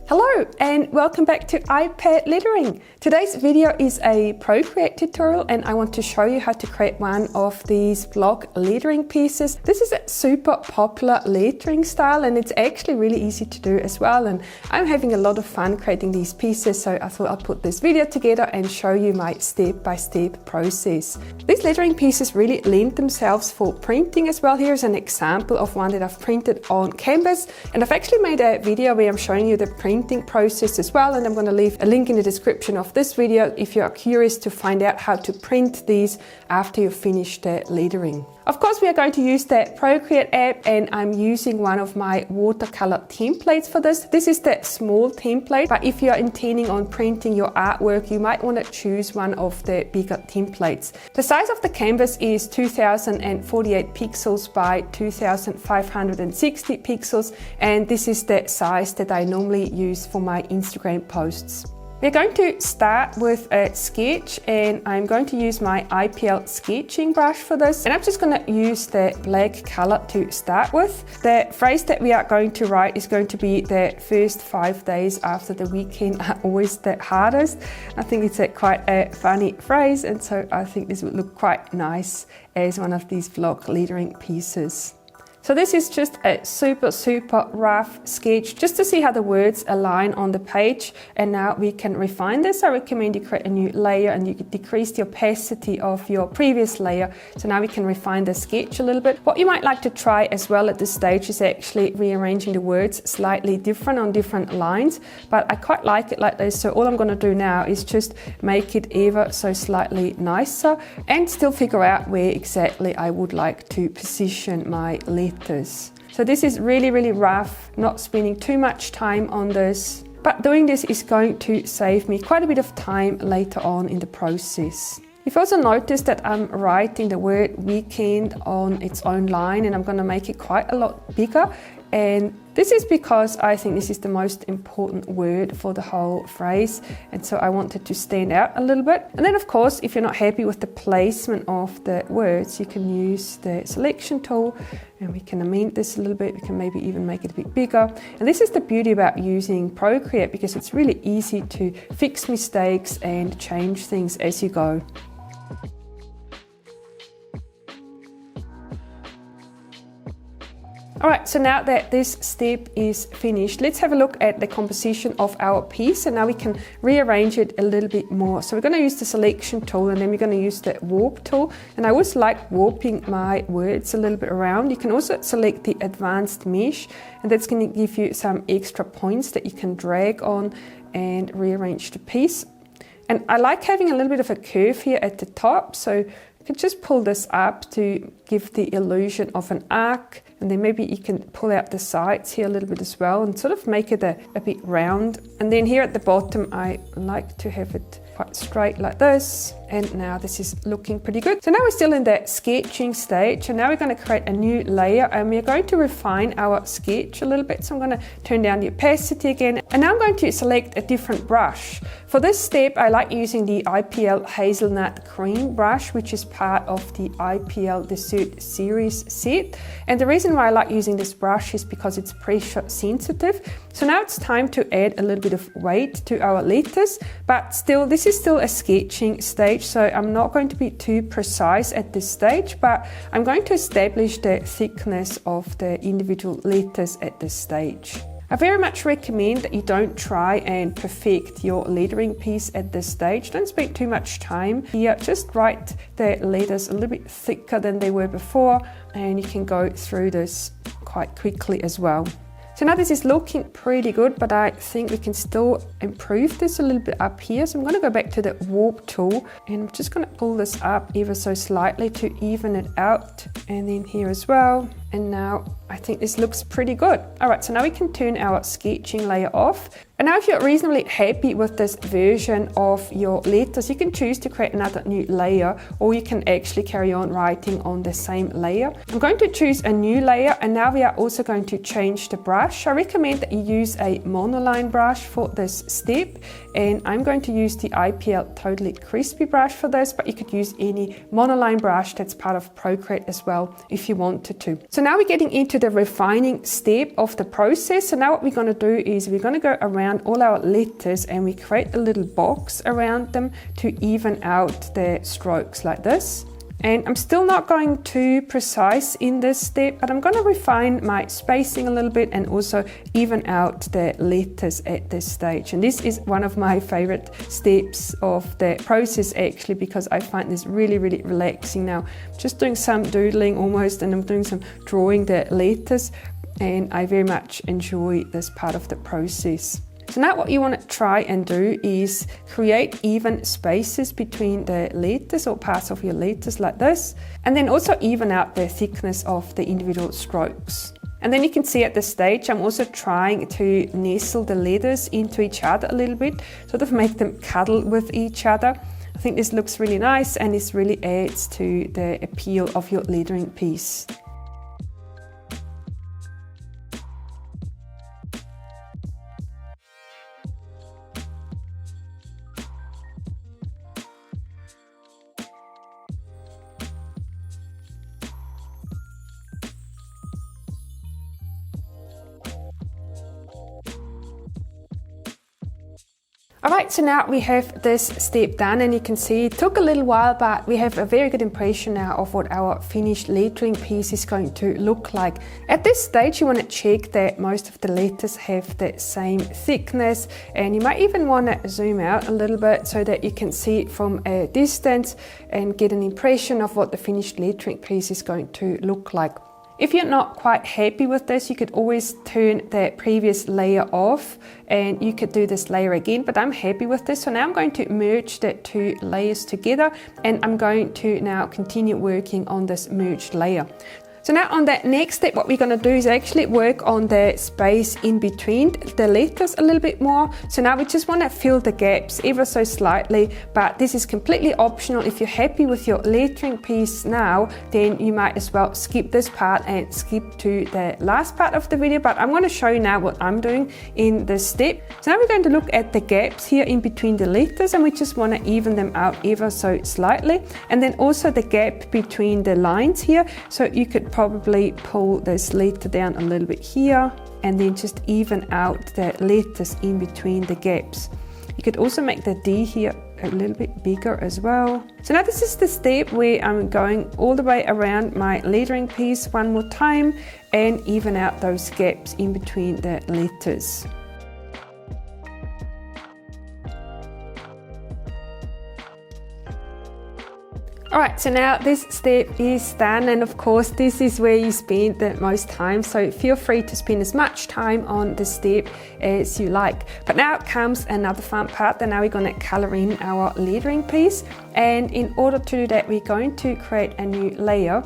Hello and welcome back to iPad Lettering. Today's video is a Procreate tutorial and I want to show you how to create one of these block lettering pieces. This is a super popular lettering style and it's actually really easy to do as well, and I'm having a lot of fun creating these pieces, so I thought I'll put this video together and show you my step-by-step process. These lettering pieces really lend themselves for printing as well. Here's an example of one that I've printed on canvas, and I've actually made a video where I'm showing you the printing process as well, and I'm going to leave a link in the description of this video if you are curious to find out how to print these after you've finished the lettering. Of course, we are going to use the Procreate app, and I'm using one of my watercolor templates for this. This is the small template, but if you're intending on printing your artwork, you might want to choose one of the bigger templates. The size of the canvas is 2048 pixels by 2560 pixels, and this is the size that I normally use for my Instagram posts. We're going to start with a sketch, and I'm going to use my IPL sketching brush for this, and I'm just going to use the black color to start with. The phrase that we are going to write is going to be the first 5 days after the weekend are always the hardest. I think it's quite a funny phrase, and so I think this would look quite nice as one of these block lettering pieces. So this is just a super rough sketch just to see how the words align on the page, and now we can refine this. I recommend you create a new layer and you can decrease the opacity of your previous layer. So now we can refine the sketch a little bit. What you might like to try as well at this stage is actually rearranging the words slightly different on different lines, but I quite like it like this. So all I'm going to do now is just make it ever so slightly nicer and still figure out where exactly I would like to position my letter. So this is really rough, not spending too much time on this, but doing this is going to save me quite a bit of time later on in the process. You've also noticed that I'm writing the word weekend on its own line, and I'm going to make it quite a lot bigger. And this is because I think this is the most important word for the whole phrase, and so I want it to stand out a little bit. And then of course, if you're not happy with the placement of the words, you can use the selection tool and we can amend this a little bit. We can maybe even make it a bit bigger. And this is the beauty about using Procreate, because it's really easy to fix mistakes and change things as you go. Alright, so now that this step is finished, let's have a look at the composition of our piece, and now we can rearrange it a little bit more. So we're going to use the selection tool, and then we're going to use the warp tool, and I always like warping my words a little bit around. You can also select the advanced mesh, and that's going to give you some extra points that you can drag on and rearrange the piece. And I like having a little bit of a curve here at the top, so you can just pull this up to give the illusion of an arc, and then maybe you can pull out the sides here a little bit as well and sort of make it a bit round. And then here at the bottom, I like to have it quite straight like this. And now this is looking pretty good. So now we're still in the sketching stage, and now we're going to create a new layer, and we're going to refine our sketch a little bit. So I'm going to turn down the opacity again, and now I'm going to select a different brush. For this step, I like using the IPL Hazelnut Cream brush, which is part of the IPL Dessert series set. And the reason why I like using this brush is because it's pressure sensitive. So now it's time to add a little bit of weight to our letters, but still, this is still a sketching stage, so I'm not going to be too precise at this stage, but I'm going to establish the thickness of the individual letters at this stage. I very much recommend that you don't try and perfect your lettering piece at this stage. Don't spend too much time here. Just write the letters a little bit thicker than they were before, and you can go through this quite quickly as well. So now this is looking pretty good, but I think we can still improve this a little bit up here. So I'm going to go back to the warp tool, and I'm just going to pull this up ever so slightly to even it out, and then here as well. And now I think this looks pretty good. All right, so now we can turn our sketching layer off. And now if you're reasonably happy with this version of your letters, you can choose to create another new layer, or you can actually carry on writing on the same layer. I'm going to choose a new layer, and now we are also going to change the brush. I recommend that you use a monoline brush for this step, and I'm going to use the IPL Totally Crispy brush for this, but you could use any monoline brush that's part of Procreate as well if you wanted to. So now we're getting into the refining step of the process. So now what we're going to do is we're going to go around all our letters and we create a little box around them to even out the strokes like this. And I'm still not going too precise in this step, but I'm going to refine my spacing a little bit and also even out the letters at this stage. And this is one of my favorite steps of the process actually, because I find this really, really relaxing. Now, I'm just doing some doodling almost, and I'm doing some drawing the letters, and I very much enjoy this part of the process. So now what you want to try and do is create even spaces between the letters or parts of your letters like this, and then also even out the thickness of the individual strokes. And then you can see at this stage I'm also trying to nestle the letters into each other a little bit, sort of make them cuddle with each other. I think this looks really nice and this really adds to the appeal of your lettering piece. Alright, so now we have this step done, and you can see it took a little while, but we have a very good impression now of what our finished lettering piece is going to look like. At this stage you want to check that most of the letters have the same thickness, and you might even want to zoom out a little bit so that you can see it from a distance and get an impression of what the finished lettering piece is going to look like. If you're not quite happy with this, you could always turn the previous layer off and you could do this layer again, but I'm happy with this. So now I'm going to merge the two layers together, and I'm going to now continue working on this merged layer. So now on that next step, what we're going to do is actually work on the space in between the letters a little bit more. So now we just want to fill the gaps ever so slightly, but this is completely optional. If you're happy with your lettering piece now, then you might as well skip this part and skip to the last part of the video. But I'm going to show you now what I'm doing in this step. So now we're going to look at the gaps here in between the letters, and we just want to even them out ever so slightly. And then also the gap between the lines here. So you could probably pull this letter down a little bit here and then just even out the letters in between the gaps. You could also make the D here a little bit bigger as well. So now this is the step where I'm going all the way around my lettering piece one more time and even out those gaps in between the letters. Alright, so now this step is done, and of course this is where you spend the most time, so feel free to spend as much time on this step as you like. But now comes another fun part, and now we're going to colour in our lettering piece, and in order to do that we're going to create a new layer.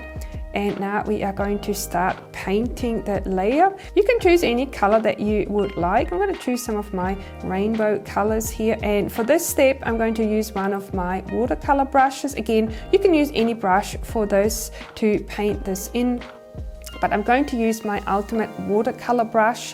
And now we are going to start painting that layer. You can choose any color that you would like. I'm going to choose some of my rainbow colors here, and for this step I'm going to use one of my watercolor brushes. Again, you can use any brush for this to paint this in, but I'm going to use my ultimate watercolor brush.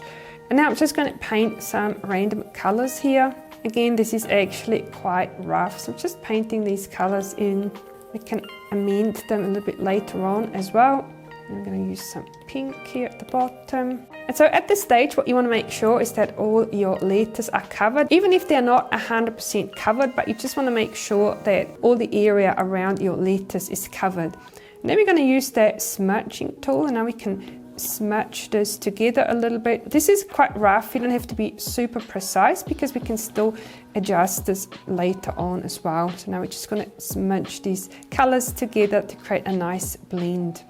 And now I'm just going to paint some random colors here. Again, this is actually quite rough, so I'm just painting these colors in. We can amend them a little bit later on as well. I'm going to use some pink here at the bottom. And so at this stage, what you want to make sure is that all your letters are covered, even if they're not 100% covered, but you just want to make sure that all the area around your letters is covered. And then we're going to use the smudging tool, and now we can smudge this together a little bit. This is quite rough, you don't have to be super precise because we can still adjust this later on as well. So now we're just going to smudge these colors together to create a nice blend.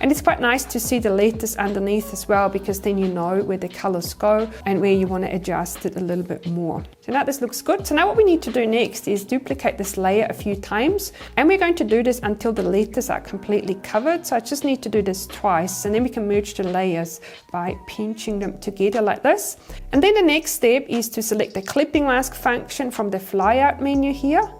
And it's quite nice to see the letters underneath as well, because then you know where the colors go and where you want to adjust it a little bit more. So now this looks good. So now what we need to do next is duplicate this layer a few times, and we're going to do this until the letters are completely covered. So I just need to do this twice, and then we can merge the layers by pinching them together like this. And then the next step is to select the clipping mask function from the flyout menu here.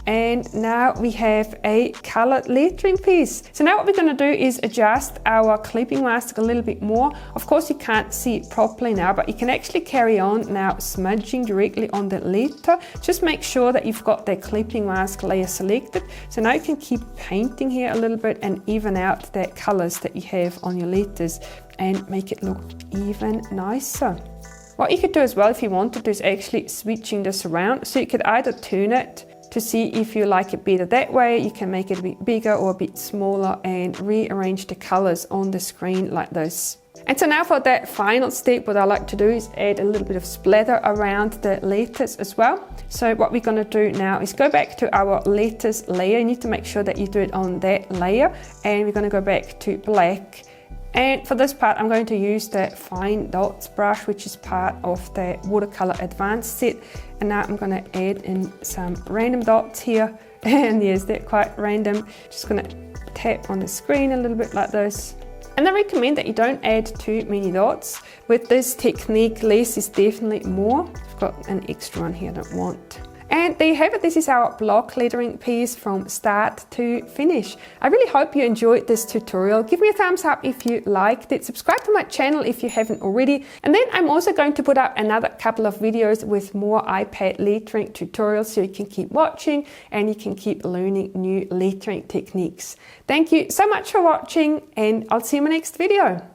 And now we have a colored lettering piece. So now what we're going to do is adjust our clipping mask a little bit more. Of course you can't see it properly now, but you can actually carry on now smudging directly on the letter. Just make sure that you've got the clipping mask layer selected. So now you can keep painting here a little bit and even out the colors that you have on your letters and make it look even nicer. What you could do as well if you wanted to is actually switching this around. So you could either turn it to see if you like it better that way. You can make it a bit bigger or a bit smaller and rearrange the colors on the screen like this. And so now for that final step, what I like to do is add a little bit of splatter around the letters as well. So what we're going to do now is go back to our letters layer. You need to make sure that you do it on that layer, and we're going to go back to black. And for this part, I'm going to use the Fine Dots brush, which is part of the Watercolor Advanced set. And now I'm going to add in some random dots here. And yes, they're quite random. Just going to tap on the screen a little bit like this. And I recommend that you don't add too many dots. With this technique, less is definitely more. I've got an extra one here I don't want. And there you have it. This is our block lettering piece from start to finish. I really hope you enjoyed this tutorial. Give me a thumbs up if you liked it. Subscribe to my channel if you haven't already. And then I'm also going to put up another couple of videos with more iPad lettering tutorials so you can keep watching and you can keep learning new lettering techniques. Thank you so much for watching, and I'll see you in my next video.